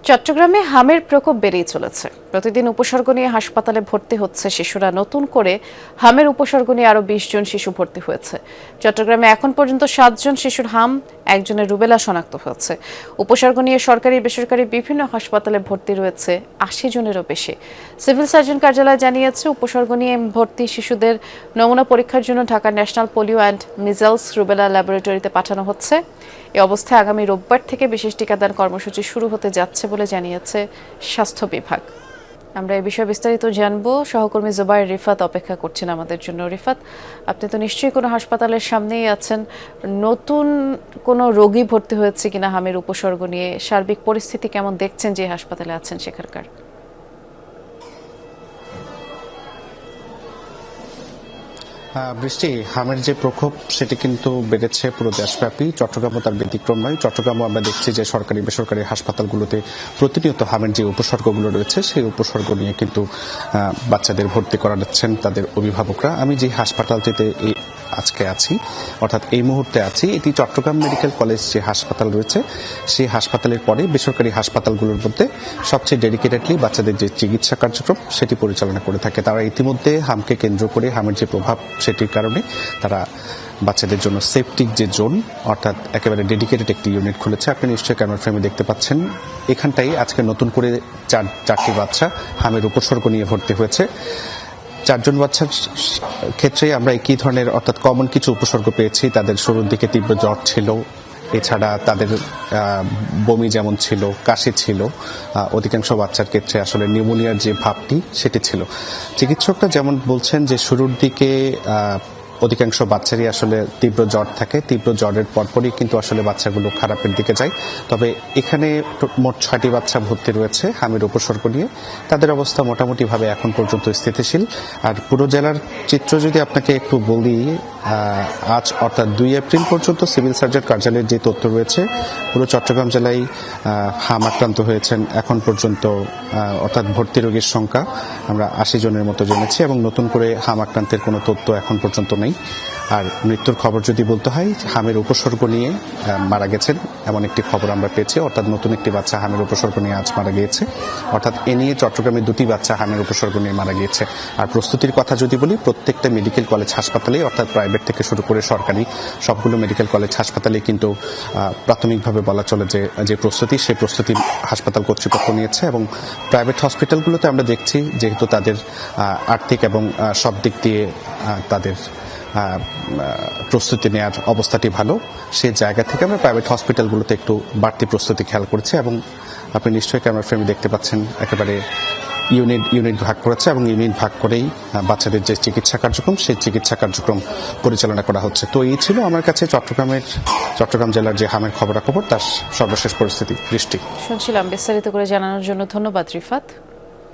চট্টগ্রামে হামের প্রকোপ বেড়েই চলেছে। প্রতিদিন উপসর্গ নিয়ে হাসপাতালে ভর্তি হচ্ছে শিশুরা। নতুন করে হামের উপসর্গ নিয়ে আরো 20 জন শিশু ভর্তি হয়েছে। চট্টগ্রামে এখন পর্যন্ত 7 জন শিশুর হাম, একজনের রুবেলা শনাক্ত হয়েছে। উপসর্গ নিয়ে সরকারি বেসরকারি বিভিন্ন হাসপাতালে ভর্তি রয়েছে 80 জনেরও বেশি। সিভিল সার্জন কার্যালয় জানিয়েছে, উপসর্গ নিয়ে ভর্তি শিশুদের নমুনা পরীক্ষার জন্য Dhaka national polio and measles rubella ল্যাবরেটরিতে পাঠানো হচ্ছে। এই অবস্থায় আগামী রোববার থেকে বিশেষ টিকাদান কর্মসূচি শুরু হতে যাচ্ছে বলে জানিয়েছে স্বাস্থ্য বিভাগ। আমরা এই বিষয়ে বিস্তারিত জানবো। সহকর্মী জুবাইর রিফাত অপেক্ষা করছেন আমাদের জন্য। রিফাত, আপনি তো নিশ্চয়ই কোনো হাসপাতালের সামনেই আছেন। নতুন কোনো রোগী ভর্তি হয়েছে কিনা হামের উপসর্গ নিয়ে, সার্বিক পরিস্থিতি কেমন দেখছেন যে হাসপাতালে আছেন সেখানকার? বৃষ্টি, হামের যে প্রকোপ সেটি কিন্তু বেড়েছে পুরো দেশব্যাপী। চট্টগ্রামও তার ব্যতিক্রম নয়। চট্টগ্রামও আমরা দেখছি যে সরকারি বেসরকারি হাসপাতালগুলোতে প্রতিনিয়ত হামের যে উপসর্গগুলো রয়েছে সেই উপসর্গ নিয়ে কিন্তু বাচ্চাদের ভর্তি করাচ্ছেন তাদের অভিভাবকরা। আমি যে হাসপাতালটিতে আজকে আছি, অর্থাৎ এই মুহূর্তে আছি, এটি চট্টগ্রাম মেডিকেল কলেজ যে হাসপাতাল রয়েছে সেই হাসপাতালের পরে বেসরকারি হাসপাতালগুলোর মধ্যে সবচেয়ে ডেডিকেটেডলি বাচ্চাদের যে চিকিৎসা কার্যক্রম সেটি পরিচালনা করে থাকে। তারা ইতিমধ্যে হামকে কেন্দ্র করে হামের যে প্রভাব সেটির কারণে তারা বাচ্চাদের জন্য সেপটিক যে জোন, অর্থাৎ একেবারে ডেডিকেটেড একটি ইউনিট খুলেছে। আপনি নিশ্চয়ই ক্যামেরা ফ্রেমে দেখতে পাচ্ছেন। এখানটাই আজকে নতুন করে চারটি বাচ্চা হামের উপসর্গ নিয়ে ভর্তি হয়েছে। 4 জন বাচ্চার ক্ষেত্রে আমরা একই ধরনের অর্থাৎ কমন কিছু উপসর্গ পেয়েছি। তাদের শুরুর দিকে তীব্র জ্বর ছিল, এছাড়া তাদের বমি যেমন ছিল, কাশি ছিল। অধিকাংশ বাচ্চার ক্ষেত্রে আসলে নিউমোনিয়ার যে ভাবটি সেটি ছিল। চিকিৎসকরা যেমন বলছেন যে শুরুর দিকে অধিকাংশ বাচ্চারই আসলে তীব্র জ্বর থাকে। তীব্র জ্বরের পরপরই কিন্তু আসলে বাচ্চাগুলো খারাপের দিকে যায়। তবে এখানে মোট 6টি বাচ্চা ভর্তি রয়েছে হামের উপসর্গ নিয়ে। তাদের অবস্থা মোটামুটিভাবে এখন পর্যন্ত স্থিতিশীল। আর পুরো জেলার চিত্র যদি আপনাকে একটু বলি, আজ অর্থাৎ 2 এপ্রিল পর্যন্ত সিভিল সার্জন কার্যালয়ের যে তথ্য রয়েছে, পুরো চট্টগ্রাম জেলায় হাম আক্রান্ত হয়েছেন এখন পর্যন্ত, অর্থাৎ ভর্তি রোগীর সংখ্যা আমরা 80 জনের মতো জেনেছি এবং নতুন করে হাম আক্রান্তের কোনো তথ্য এখন পর্যন্ত নেই। আর মৃত্যুর খবর যদি বলতে হয়, হামের উপসর্গ নিয়ে মারা গেছেন এমন একটি খবর আমরা পেয়েছি, অর্থাৎ নতুন একটি বাচ্চা হামের উপসর্গ নিয়ে আজ মারা গিয়েছে। অর্থাৎ এ নিয়ে চট্টগ্রামে 2টি বাচ্চা হামের উপসর্গ নিয়ে মারা গিয়েছে। আর প্রস্তুতির কথা যদি বলি, প্রত্যেকটা মেডিকেল কলেজ হাসপাতালে, অর্থাৎ প্রাইভেট থেকে শুরু করে সরকারি সবগুলো মেডিকেল কলেজ হাসপাতালে কিন্তু প্রাথমিকভাবে বলা চলে যে প্রস্তুতি, সেই প্রস্তুতি হাসপাতাল কর্তৃপক্ষ নিয়েছে। এবং প্রাইভেট হসপিটালগুলোতে আমরা দেখছি যেহেতু তাদের আর্থিক এবং সব দিক দিয়ে তাদের প্রস্তুতি নেওয়ার অবস্থাটি ভালো, সেই জায়গা থেকে আমরা প্রাইভেট হসপিটালগুলোতে একটু বাড়তি প্রস্তুতি খেয়াল করেছি। এবং আপনি নিশ্চয়ই ক্যামেরা ফ্রেমে দেখতে পাচ্ছেন একেবারে ইউনিট ভাগ করেছে এবং ইউনিট ভাগ করেই বাচ্চাদের যে চিকিৎসা কার্যক্রম সেই চিকিৎসা কার্যক্রম পরিচালনা করা হচ্ছে। তো এই ছিল আমার কাছে চট্টগ্রাম জেলার যে হামের খবরাখবর, তার সর্বশেষ পরিস্থিতি। দৃষ্টি শুনছিলাম। বিস্তারিত করে জানানোর জন্য ধন্যবাদ রিফাত।